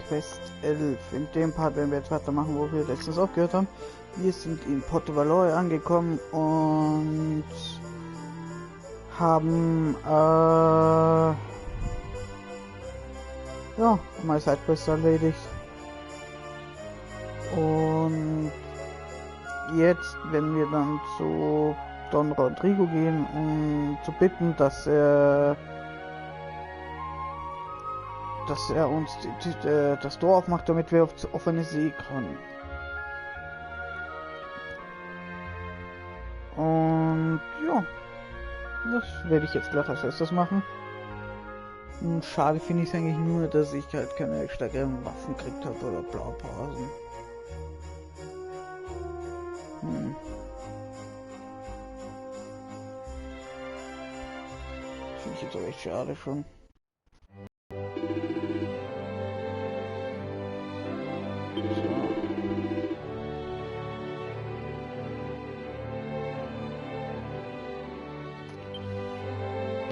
Quest 11. In dem Part werden wir jetzt weitermachen, wo wir letztens aufgehört haben. Wir sind in Porto Valore angekommen und haben ja, mal Sidequest erledigt. Und jetzt werden wir dann zu Don Rodrigo gehen, um zu bitten, dass er uns das Tor aufmacht, damit wir auf offene See können. Und ja, das werde ich jetzt gleich als erstes machen. Und schade finde ich es eigentlich nur, dass ich halt keine stärkeren Waffen gekriegt habe oder Blaupausen. Finde ich jetzt auch echt schade schon.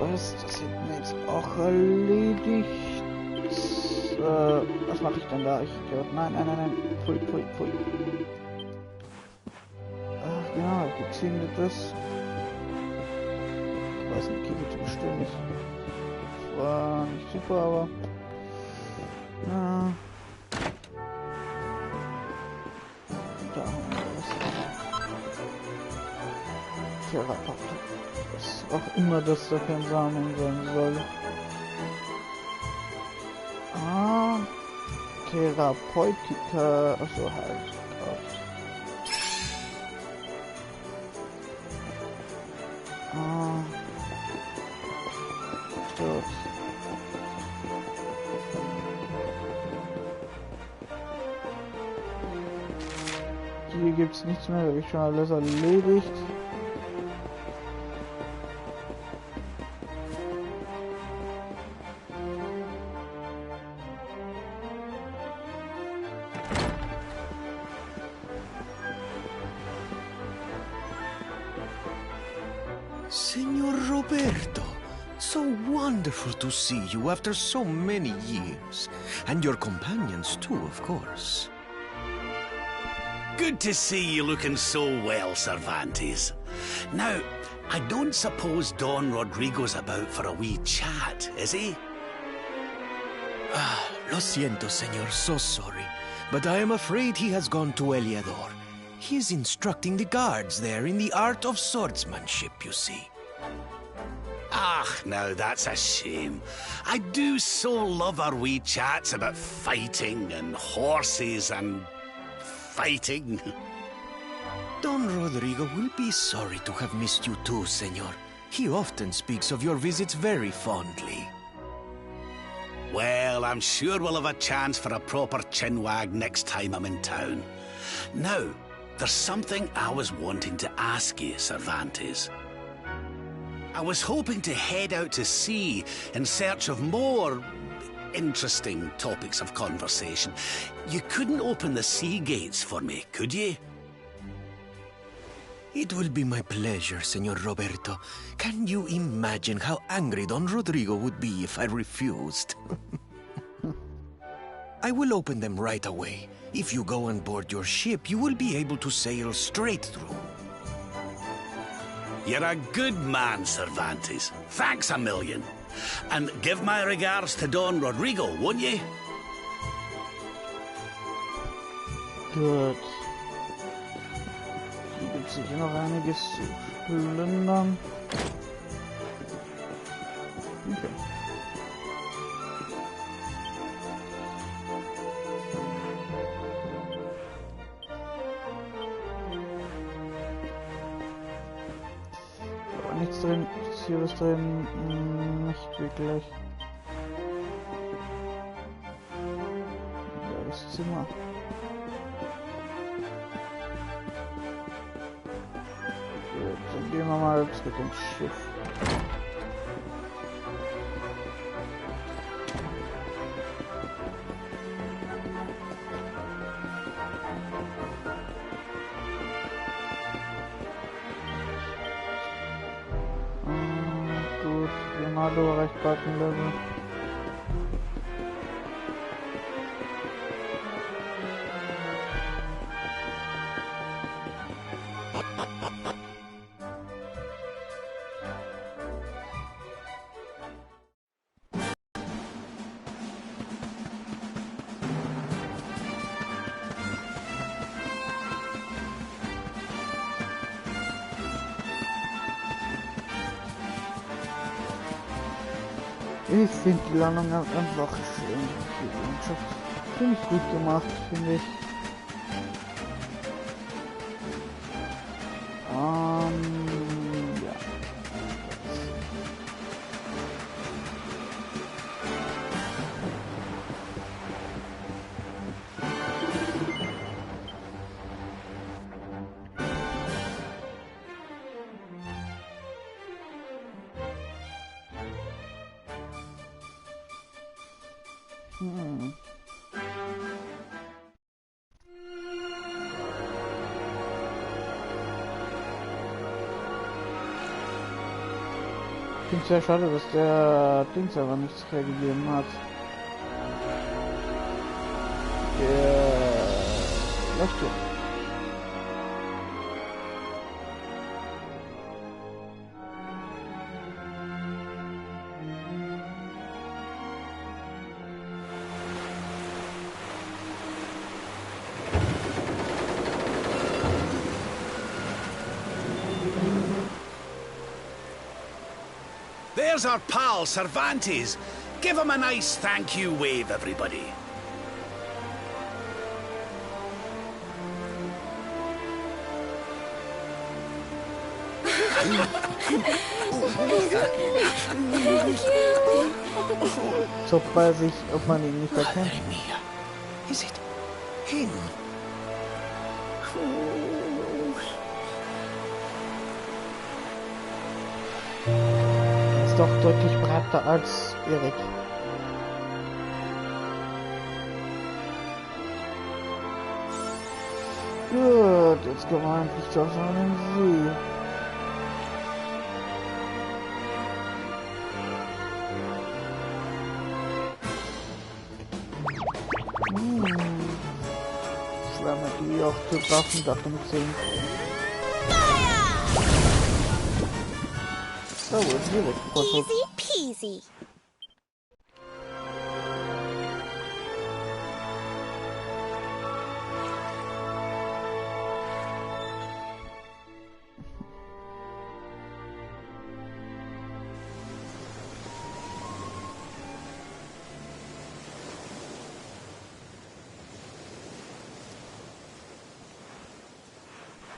Das hätten wir jetzt auch erledigt. Was mache ich denn da? Ich glaube, nein. Pfui. Ach ja, gezündet das. Ich weiß nicht, Kilo zu bestellen ist. Das war nicht super, aber. Ja. Da haben wir das. Therapeutik. Was auch immer das da für ein Samen sein soll. Therapeutika, also Heilkraft. Dort. Hier gibt's nichts mehr, habe ich schon alles erledigt. Signor Roberto, so wonderful to see you after so many years. And your companions too, of course. Good to see you looking so well, Cervantes. Now, I don't suppose Don Rodrigo's about for a wee chat, is he? Lo siento, senor, so sorry. But I am afraid he has gone to Eliador. He is instructing the guards there in the art of swordsmanship, you see. Ah, now that's a shame. I do so love our wee chats about fighting and horses and fighting. Don Rodrigo will be sorry to have missed you too, senor. He often speaks of your visits very fondly. Well, I'm sure we'll have a chance for a proper chinwag next time I'm in town. Now, there's something I was wanting to ask you, Cervantes. I was hoping to head out to sea in search of more interesting topics of conversation. You couldn't open the sea gates for me, could you? It will be my pleasure, Senor Roberto. Can you imagine how angry Don Rodrigo would be if I refused? I will open them right away. If you go on board your ship, you will be able to sail straight through. You're a good man, Cervantes. Thanks a million. And give my regards to Don Rodrigo, won't you? Gut. Hier gibt es sicher noch einiges zu plündern. Okay. Nichts drin, ist hier was drin? Nicht wirklich. Ja, das Zimmer. Gut, dann gehen wir mal zurück ins Schiff. Hallo, recht bald ein Level. Ich finde die Landung einfach schön. Die Landschaft ziemlich gut gemacht, finde ich. Ja. Ich finde es sehr schade, dass der Dings aber nichts hergegeben hat. Der Leuchtturm. There's our pal, Cervantes. Give him a nice thank you wave, everybody. So bei sich, ob man ihn nicht erkennt. Madre mia. Is it him? Er ist doch deutlich breiter als Erik. Gut, jetzt kommen wir endlich zu einem See. Schwärme, die auch zu Waffen davon sehen. Da wurde sie weggekocht. Easy peasy.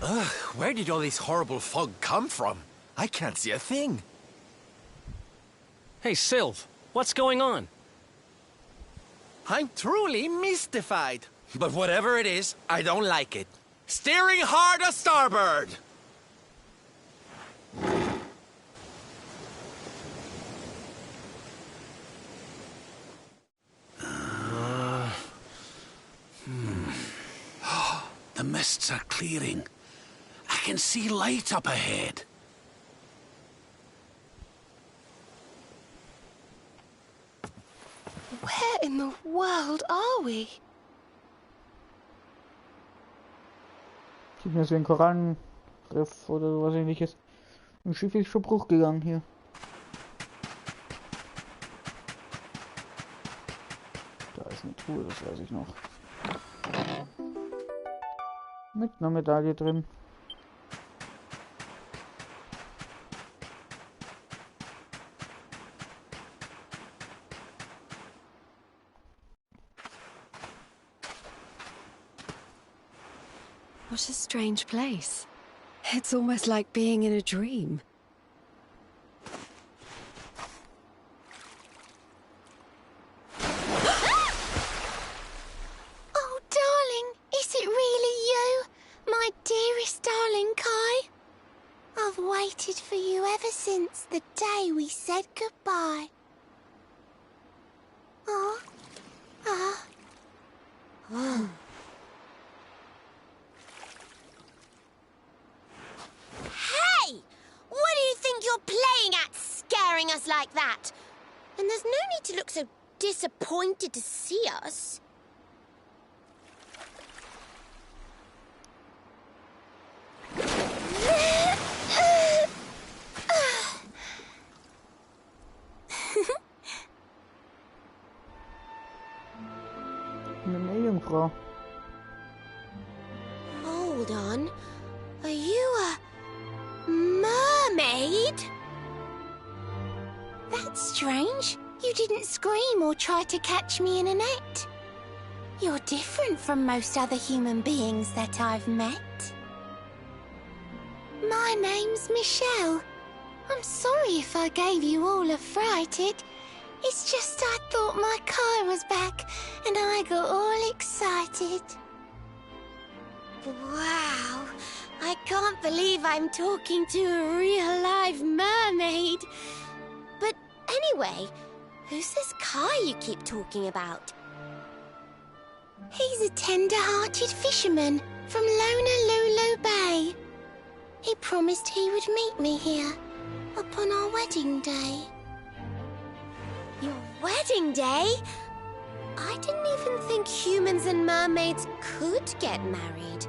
Ugh, where did all this horrible fog come from? I can't see a thing. Hey, Sylv, what's going on? I'm truly mystified. But whatever it is, I don't like it. Steering hard a starboard! The mists are clearing. I can see light up ahead. Where in the world are we? Sieht mir so ein Korallenriff oder sowas ähnliches. Ein Schiff ist schon Bruch gegangen hier. Da ist eine Truhe, das weiß ich noch. Mit einer Medaille drin. What a strange place. It's almost like being in a dream. Oh, darling, is it really you? My dearest darling Kai? I've waited for you ever since the day we said goodbye. Oh. Oh. Hey! What do you think you're playing at, scaring us like that? And there's no need to look so disappointed to see us. Eine Meerjungfrau. Hold on. Are you a mermaid? That's strange. You didn't scream or try to catch me in a net. You're different from most other human beings that I've met. My name's Michelle. I'm sorry if I gave you all a fright. It's just I thought my Kai was back and I got all excited. Wow, I can't believe I'm talking to a real live mermaid. But anyway, who's this Kai you keep talking about? He's a tender-hearted fisherman from Honolulu Bay. He promised he would meet me here upon our wedding day. Your wedding day? I didn't even think humans and mermaids could get married.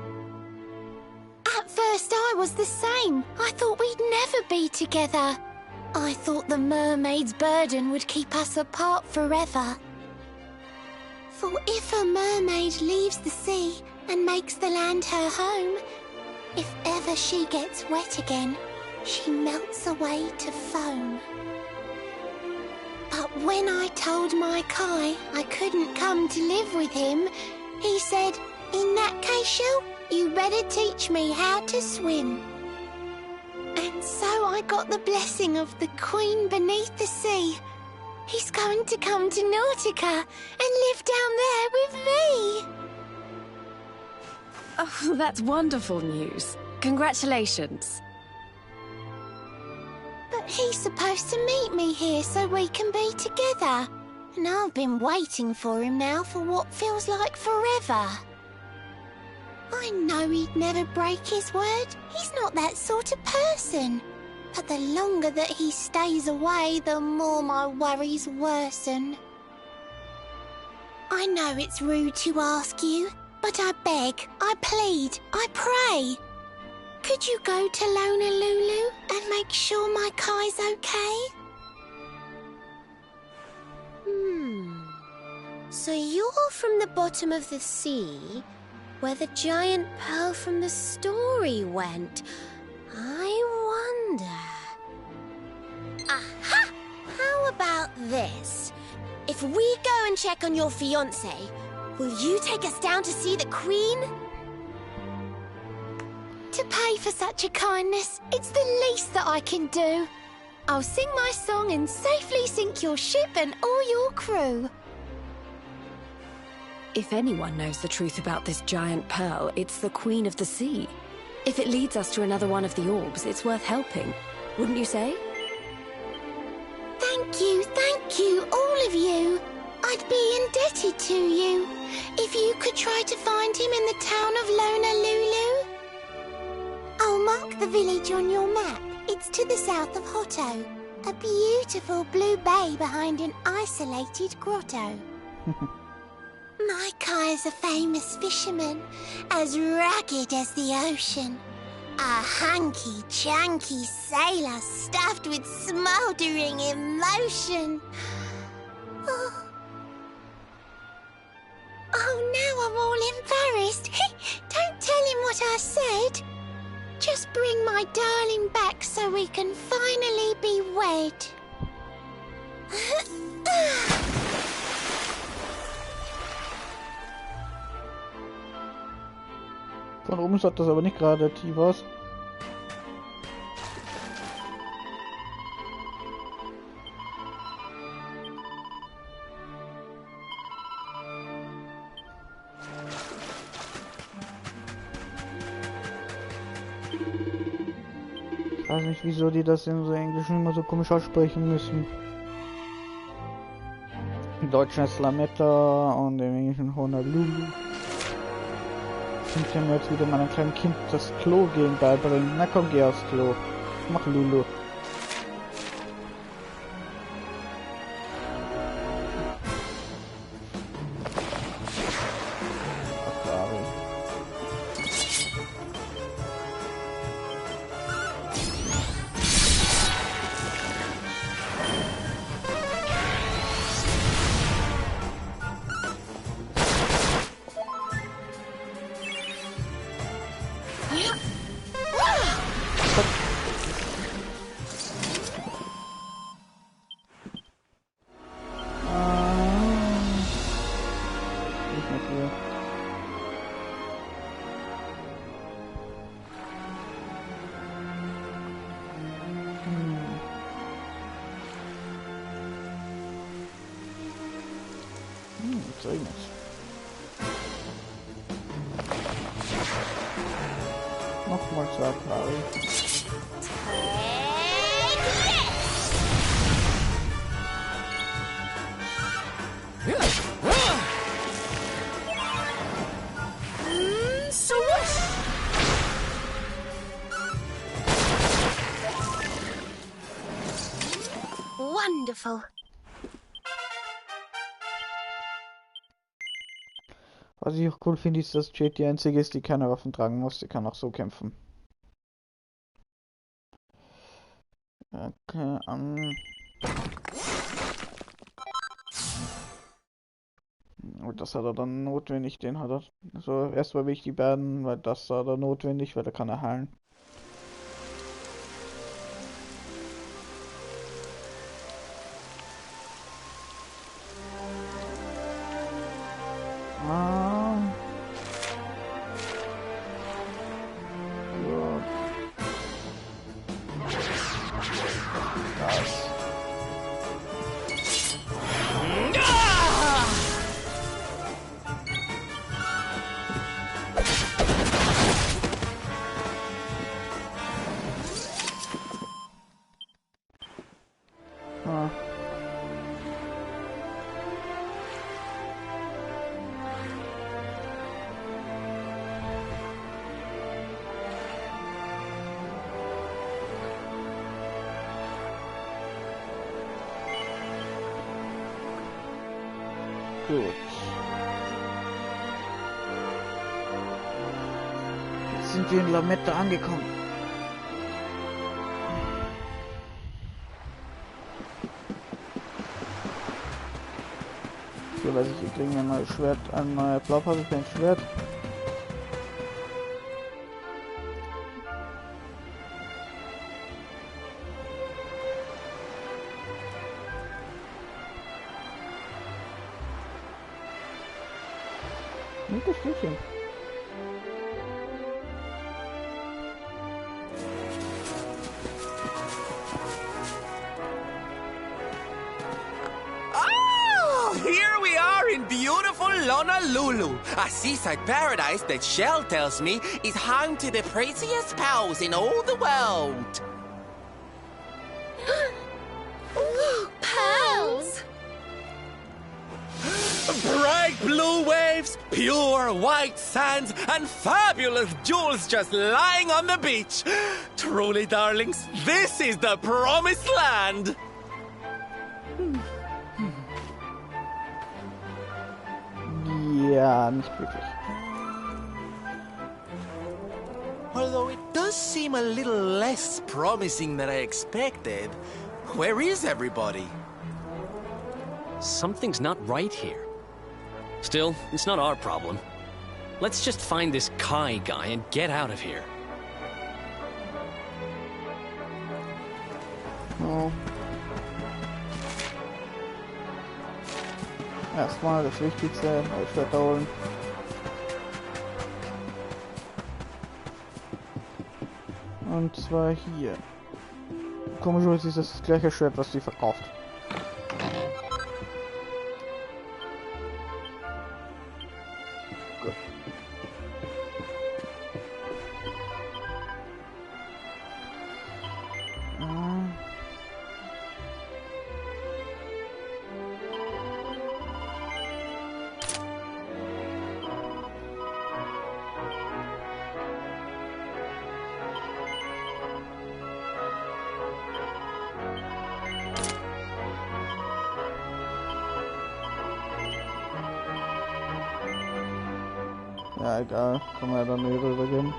At first I was the same. I thought we'd never be together. I thought the mermaid's burden would keep us apart forever. For if a mermaid leaves the sea and makes the land her home, if ever she gets wet again, she melts away to foam. But when I told my Kai I couldn't come to live with him, he said, "In that case, Shell, you better teach me how to swim." And so I got the blessing of the Queen beneath the sea. He's going to come to Nautica and live down there with me. Oh, that's wonderful news. Congratulations. But he's supposed to meet me here so we can be together. And I've been waiting for him now for what feels like forever. I know he'd never break his word. He's not that sort of person. But the longer that he stays away, the more my worries worsen. I know it's rude to ask you, but I beg, I plead, I pray. Could you go to Honolulu and make sure my Kai's okay? So you're from the bottom of the sea, where the giant pearl from the story went. I wonder... Aha! How about this? If we go and check on your fiancé, will you take us down to see the Queen? To pay for such a kindness, it's the least that I can do. I'll sing my song and safely sink your ship and all your crew. If anyone knows the truth about this giant pearl, it's the Queen of the Sea. If it leads us to another one of the orbs, it's worth helping. Wouldn't you say? Thank you, all of you. I'd be indebted to you. If you could try to find him in the town of Honolulu. I'll mark the village on your map. It's to the south of Hotto. A beautiful blue bay behind an isolated grotto. My Kai's a famous fisherman, as rugged as the ocean. A hanky-chanky sailor stuffed with smouldering emotion. Oh, now I'm all embarrassed. Don't tell him what I said. Just bring my darling back so we can finally be wed. Von oben sagt das aber nicht gerade tief aus. Ich weiß nicht, wieso die das in so Englischen immer so komisch aussprechen müssen. Im Deutschen ist Lametta und im Englischen Honolulu. Ich kann mir jetzt wieder meinem kleinen Kind das Klo gehen beibringen. Na komm, geh aufs Klo. Mach Lulu. nicht mehr viel. Zeugnis. Nochmal 2 Paare. Wonderful. Was ich auch cool finde, ist, dass Jade die einzige ist, die keine Waffen tragen muss. Die kann auch so kämpfen. Okay, und das hat er dann notwendig, den hat er. Also erstmal will ich die beiden, weil das hat er notwendig, weil er kann er heilen. Gut. Das. Gut. Jetzt sind wir in Lametta angekommen. So, weiß ich, wir kriegen ein neues Schwert, ein neues Blaupause für ein Schwert. Gutes Stückchen. Here we are in beautiful Honolulu, a seaside paradise that Shell tells me is home to the prettiest pals in all the world. Pearls! Bright blue waves, pure white sands, and fabulous jewels just lying on the beach. Truly, darlings, this is the promised land. Ja, nicht wirklich. Although it does seem a little less promising than I expected. Where is everybody? Something's not right here. Still, it's not our problem. Let's just find this Kai guy and get out of here. Oh. Erstmal das Wichtigste, neues Schwert holen. Und zwar hier. Komischerweise ist das gleiche Schwert, was sie verkauft. Gut. Ja, egal. Kann man ja dann hier rübergehen.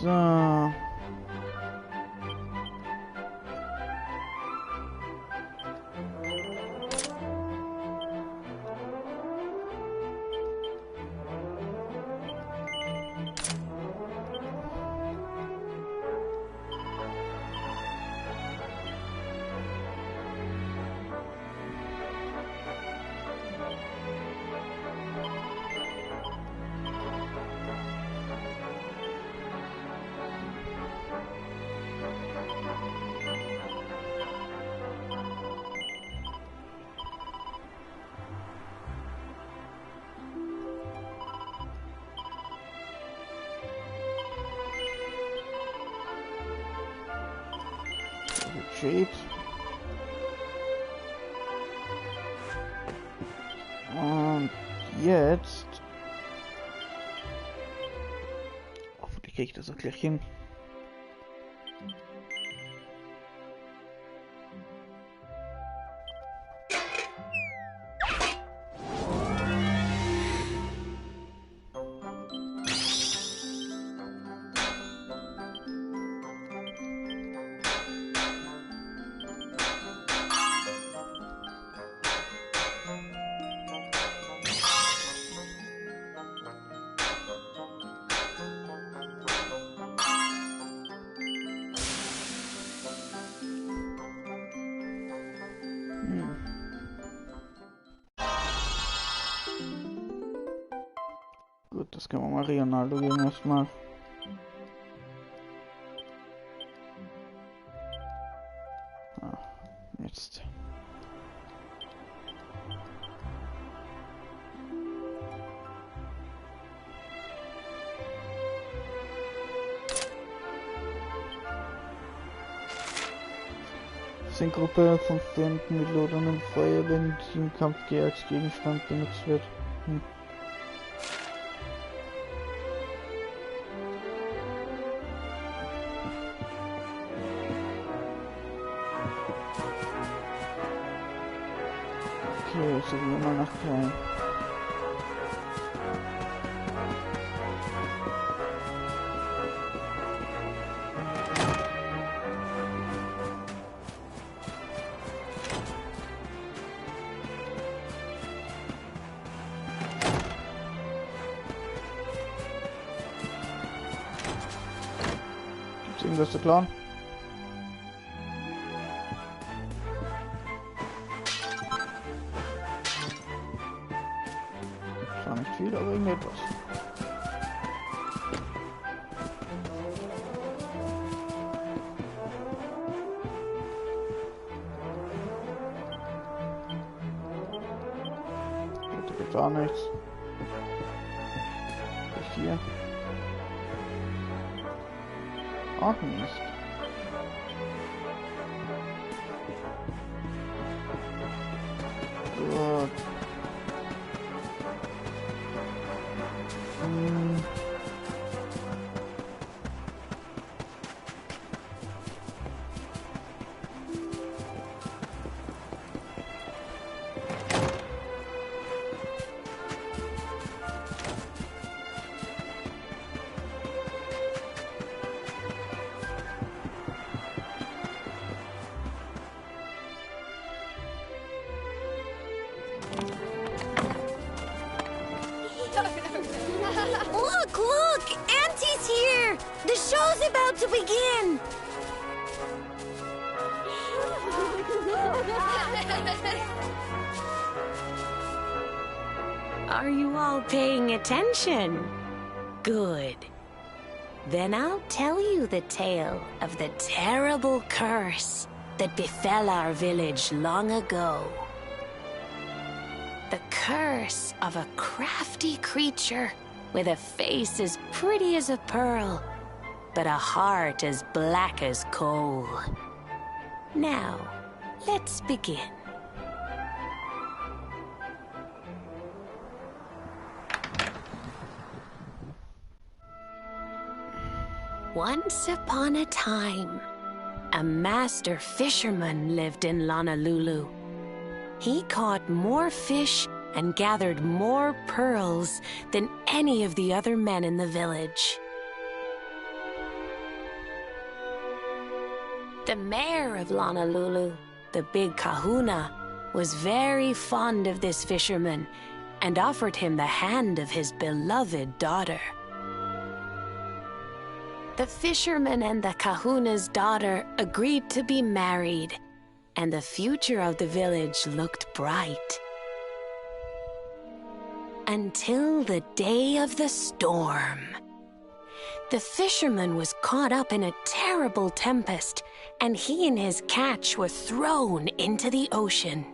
So. Shapes. Und jetzt... Hoffentlich kriege ich das auch gleich hin. Gut, das können wir mal Ronaldo geben erstmal. Ah, jetzt. Sind Gruppe von Feinden mit loderndem Feuer, wenn sie im Kampf als Gegenstand benutzt wird. Okay, suchen wir mal nach klein. Gibt's irgendwas zu klauen? Nicht viel, aber irgendetwas. Da gibt gar nichts. Nicht hier. Auch nicht. Gut. Look! Auntie's here! The show's about to begin! Are you all paying attention? Good. Then I'll tell you the tale of the terrible curse that befell our village long ago. The curse of a crafty creature with a face as pretty as a pearl, but a heart as black as coal. Now, let's begin. Once upon a time, a master fisherman lived in Honolulu. He caught more fish and gathered more pearls than any of the other men in the village. The mayor of Honolulu, the big kahuna, was very fond of this fisherman and offered him the hand of his beloved daughter. The fisherman and the kahuna's daughter agreed to be married, and the future of the village looked bright. Until the day of the storm. The fisherman was caught up in a terrible tempest, and he and his catch were thrown into the ocean.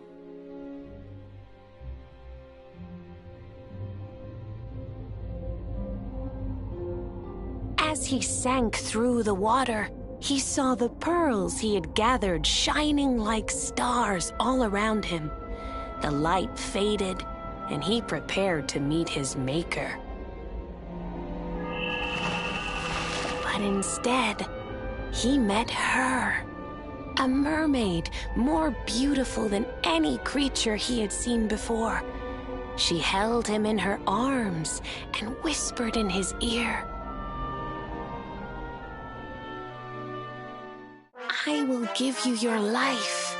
As he sank through the water, he saw the pearls he had gathered shining like stars all around him. The light faded, and he prepared to meet his maker. But instead, he met her. A mermaid more beautiful than any creature he had seen before. She held him in her arms and whispered in his ear, "I will give you your life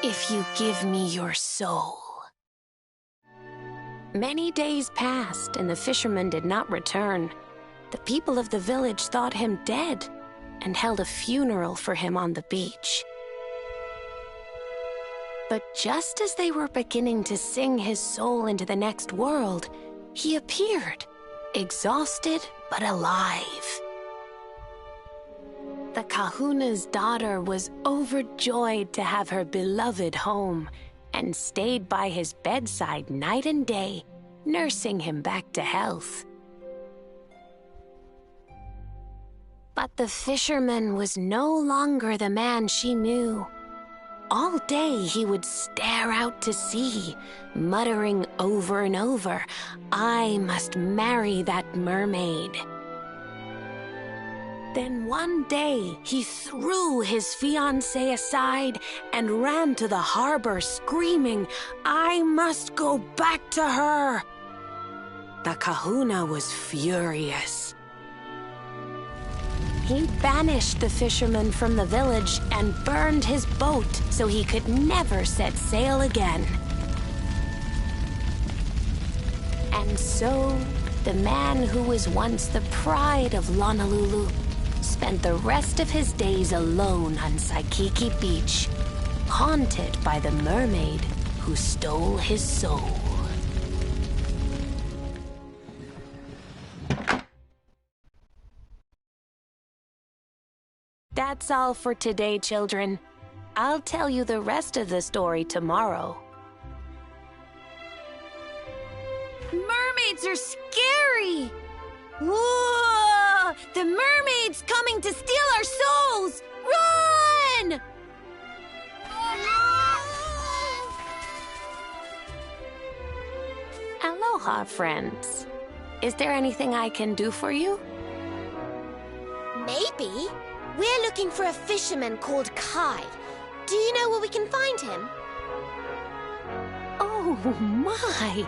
if you give me your soul." Many days passed, and the fisherman did not return. The people of the village thought him dead and held a funeral for him on the beach. But just as they were beginning to sing his soul into the next world, he appeared, exhausted but alive. The kahuna's daughter was overjoyed to have her beloved home and stayed by his bedside night and day, nursing him back to health. But the fisherman was no longer the man she knew. All day he would stare out to sea, muttering over and over, "I must marry that mermaid." Then one day he threw his fiancée aside and ran to the harbor screaming, "I must go back to her." The kahuna was furious. He banished the fisherman from the village and burned his boat so he could never set sail again. And so, the man who was once the pride of Honolulu spent the rest of his days alone on Saikiki Beach, haunted by the mermaid who stole his soul. That's all for today, children. I'll tell you the rest of the story tomorrow. Mermaids are scary! Whoa! The mermaid's coming to steal our souls! Run! Aloha, friends. Is there anything I can do for you? Maybe. We're looking for a fisherman called Kai. Do you know where we can find him? Oh, my!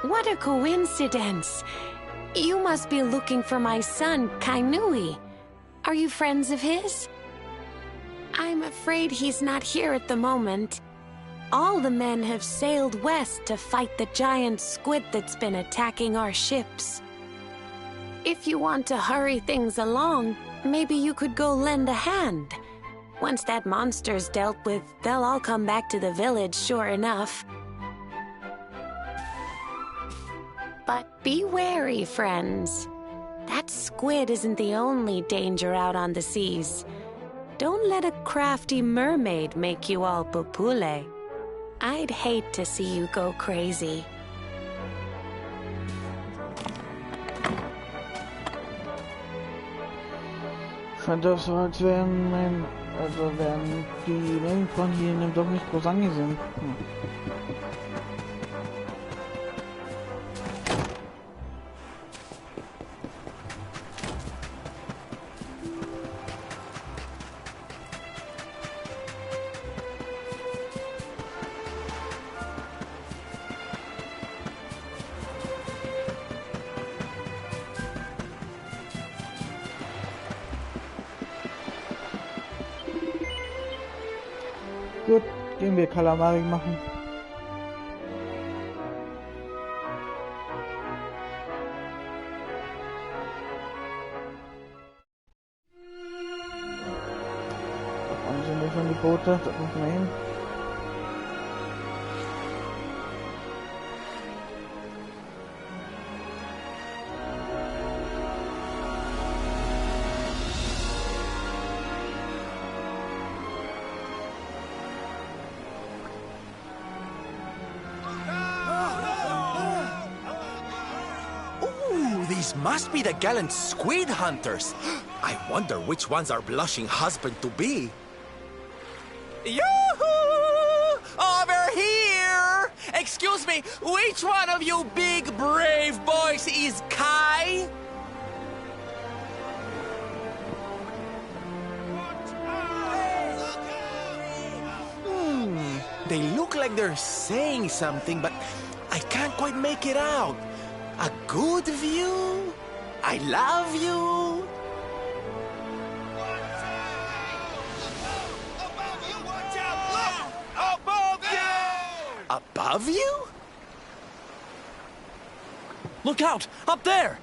What a coincidence! You must be looking for my son, Kainui. Are you friends of his? I'm afraid he's not here at the moment. All the men have sailed west to fight the giant squid that's been attacking our ships. If you want to hurry things along, maybe you could go lend a hand. Once that monster's dealt with, they'll all come back to the village, sure enough. But be wary, friends. That squid isn't the only danger out on the seas. Don't let a crafty mermaid make you all pupule. I'd hate to see you go crazy. Scheint doch so, als wären wären die Meerjungfrauen hier in dem Dorf nicht groß angesehen. Gut, gehen wir Kalamari machen. Da vorne sind ja schon die Boote, da muss man hin. These must be the gallant squid hunters. I wonder which one's our blushing husband-to-be. Yoo-hoo! Over here! Excuse me, which one of you big brave boys is Kai? They look like they're saying something, but I can't quite make it out. A good view? I love you? Above you? Look out! Up there!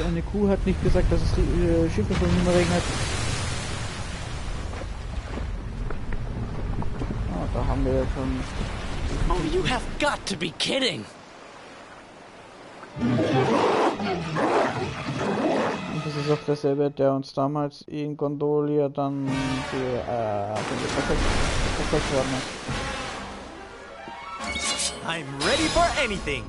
Eine Kuh hat nicht gesagt, dass es die Schiffe von ihm regnet. Ah, da haben wir ja schon. Oh, you have got to be kidding! Und das ist auch derselbe, der uns damals in Gondolia dann perfekt worden ist. I'm ready for anything!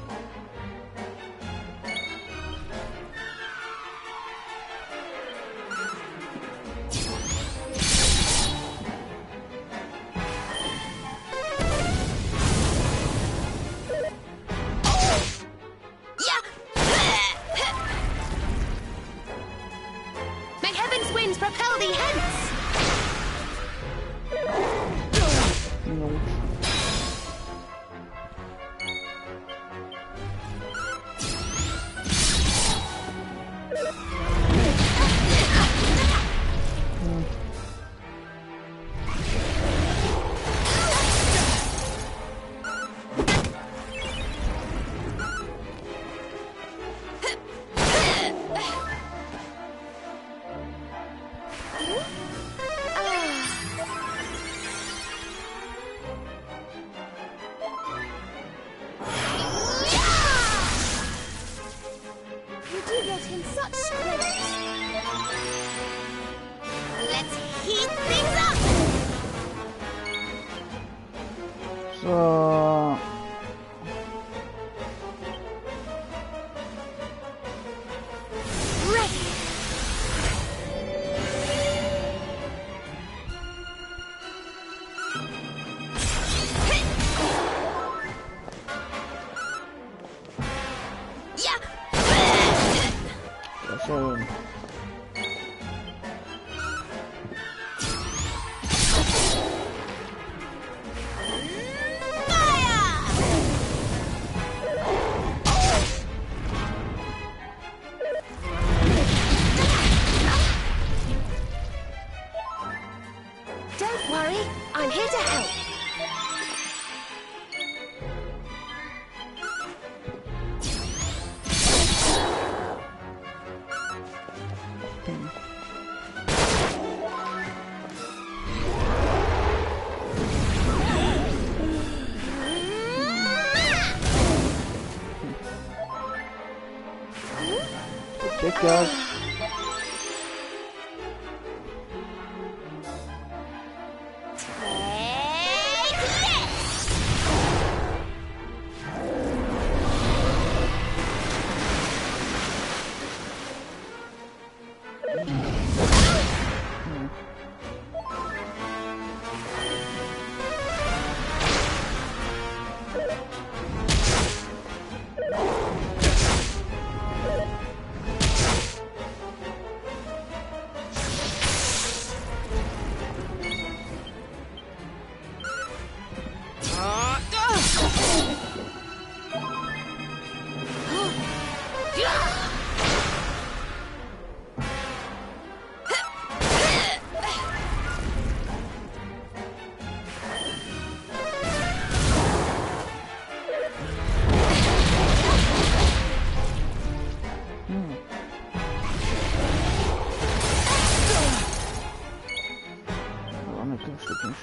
Propel thee hence! No. So. Sehr schön. Don't worry, I'm here to help. Take that.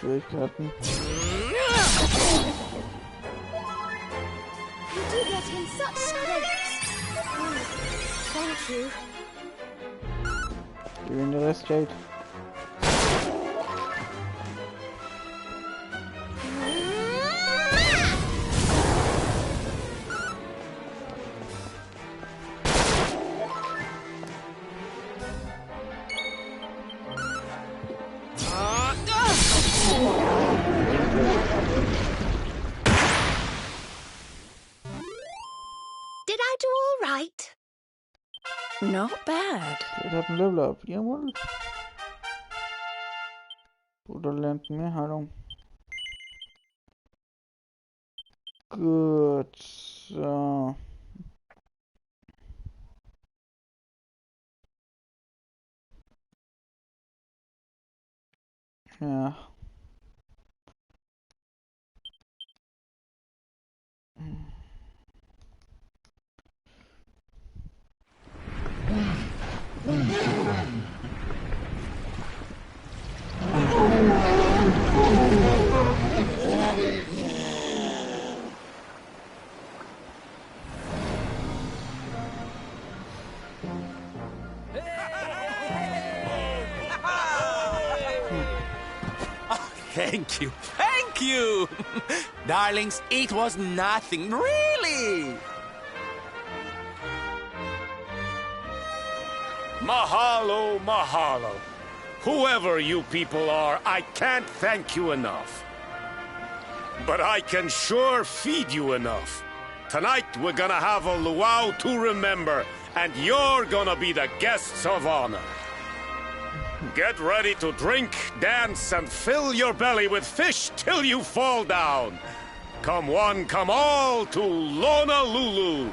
Schwierigkeiten. You do get in such scrapes. Thank you. Gib ihm den Rest, Jade. Did I do all right? Not bad. Det hat ein Level Up. Jawohl. Oder lernt mehr Heilung. Gut. So. Ja. Thank you. Thank you. Darlings, it was nothing, really. Mahalo, mahalo. Whoever you people are, I can't thank you enough. But I can sure feed you enough. Tonight we're gonna have a luau to remember, and you're gonna be the guests of honor. Get ready to drink, dance, and fill your belly with fish till you fall down. Come one, come all to Honolulu.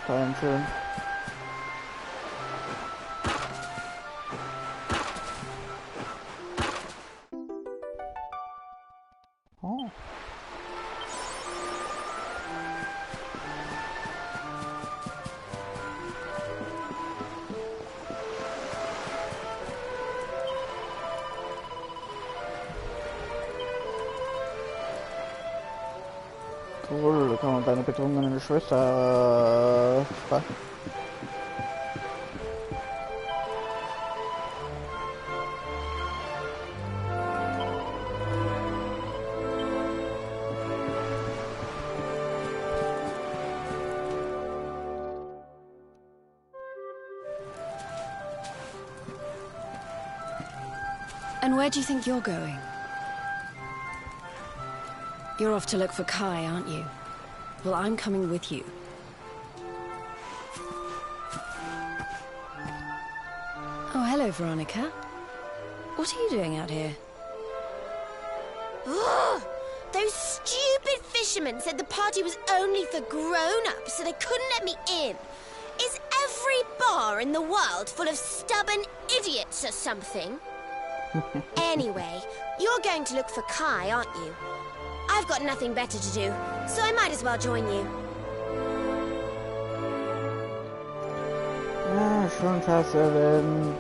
Fein schön. Oh. Cool, da kann man deine betrunkene Schwester spannen. And where do you think you're going? You're off to look for Kai, aren't you? Well, I'm coming with you. Oh, hello, Veronica. What are you doing out here? Ugh! Those stupid fishermen said the party was only for grown-ups, so they couldn't let me in. Is every bar in the world full of stubborn idiots or something? Anyway, you're going to look for Kai, aren't you? I've got nothing better to do, so I might as well join you. Ah, schon fast erwähnt.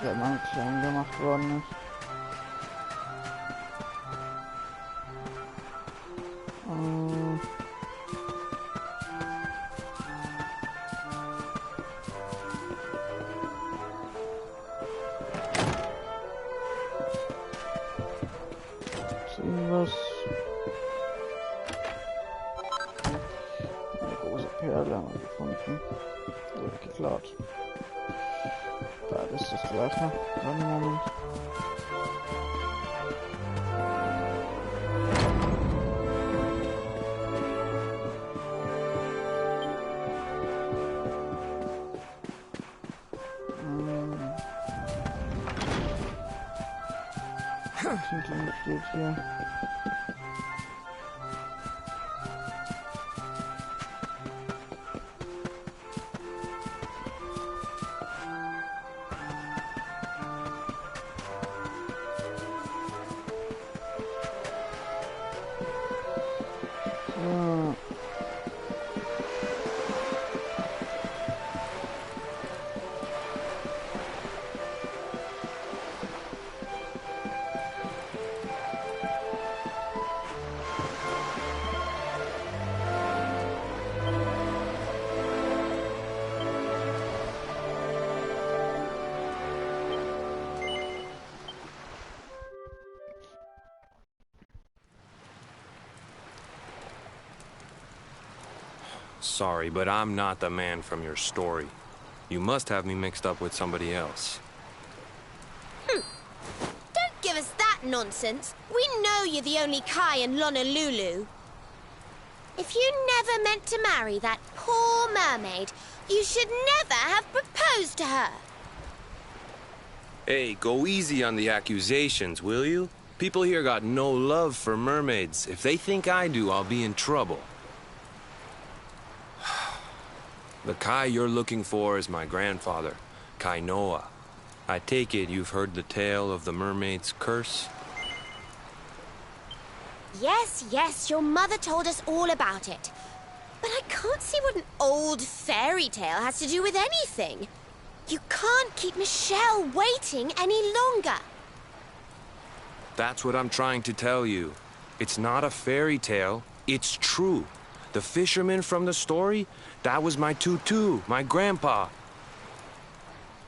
Der Mann klein gemacht worden ist. Was? Eine große Perle haben wir gefunden. Wird geklaut. Das ist das gleiche. Einen Moment. Steht hier. Sorry, but I'm not the man from your story. You must have me mixed up with somebody else. Don't give us that nonsense. We know you're the only Kai in Honolulu. If you never meant to marry that poor mermaid, you should never have proposed to her. Hey, go easy on the accusations, will you? People here got no love for mermaids. If they think I do, I'll be in trouble. The Kai you're looking for is my grandfather, Kainoa. I take it you've heard the tale of the mermaid's curse? Yes, your mother told us all about it. But I can't see what an old fairy tale has to do with anything. You can't keep Michelle waiting any longer. That's what I'm trying to tell you. It's not a fairy tale, it's true. The fisherman from the story, that was my tutu, my grandpa.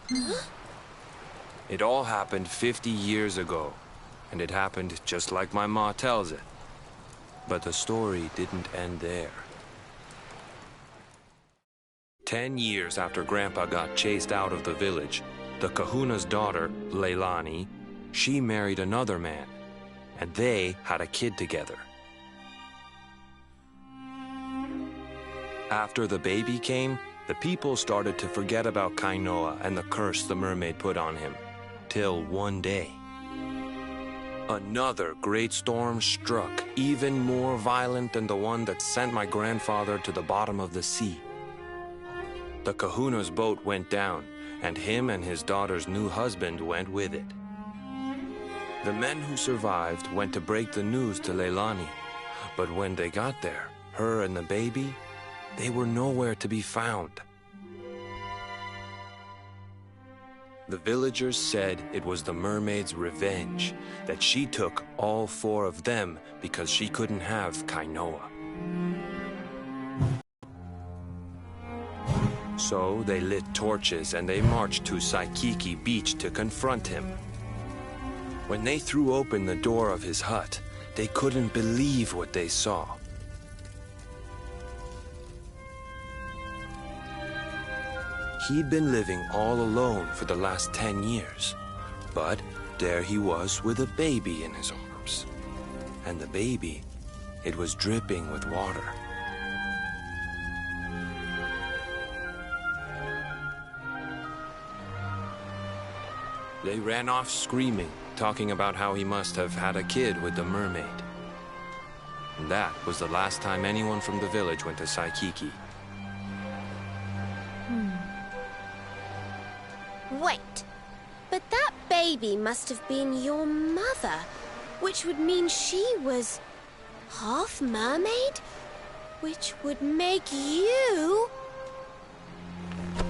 Huh? It all happened 50 years ago, and it happened just like my ma tells it. But the story didn't end there. 10 years after Grandpa got chased out of the village, the kahuna's daughter, Leilani, she married another man, and they had a kid together. After the baby came, the people started to forget about Kainoa and the curse the mermaid put on him. Till one day, another great storm struck, even more violent than the one that sent my grandfather to the bottom of the sea. The kahuna's boat went down, and him and his daughter's new husband went with it. The men who survived went to break the news to Leilani, but when they got there, her and the baby, they were nowhere to be found. The villagers said it was the mermaid's revenge, that she took all 4 of them because she couldn't have Kainoa. So they lit torches and they marched to Saikiki Beach to confront him. When they threw open the door of his hut, they couldn't believe what they saw. He'd been living all alone for the last 10 years, but there he was with a baby in his arms. And the baby, it was dripping with water. They ran off screaming, talking about how he must have had a kid with the mermaid. And that was the last time anyone from the village went to Saikiki. Wait, but that baby must have been your mother, which would mean she was half mermaid, which would make you...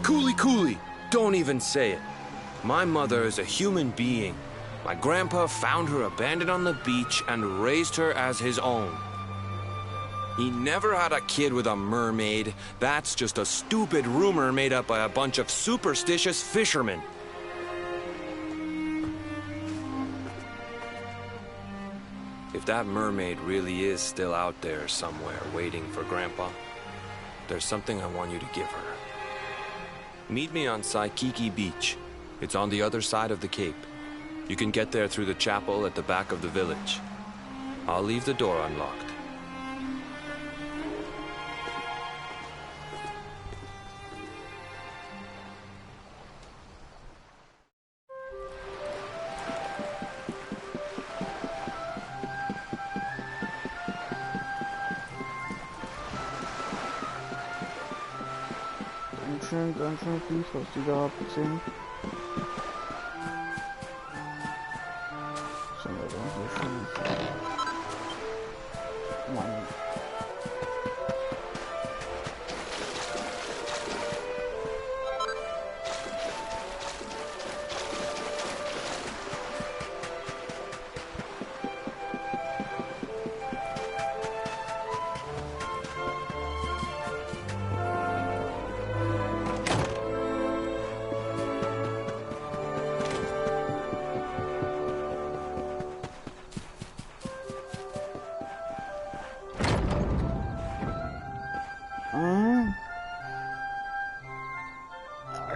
Cooley, don't even say it. My mother is a human being. My grandpa found her abandoned on the beach and raised her as his own. He never had a kid with a mermaid. That's just a stupid rumor made up by a bunch of superstitious fishermen. If that mermaid really is still out there somewhere waiting for Grandpa, there's something I want you to give her. Meet me on Saikiki Beach. It's on the other side of the cape. You can get there through the chapel at the back of the village. I'll leave the door unlocked. Ganz schön fies, was die da abziehen. Sind wir doch so schön. Mann.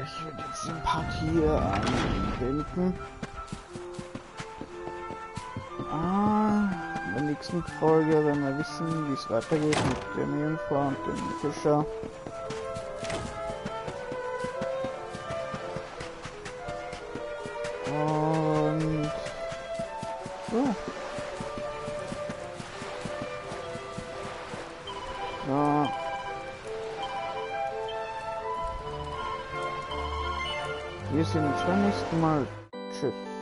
ich werde jetzt den Part hier anwenden. In der nächsten Folge werden wir wissen, wie es weitergeht mit der Meerjungfrau und dem Fischer. Und so. Ja. Wir sehen uns beim nächsten Mal. Tschüss.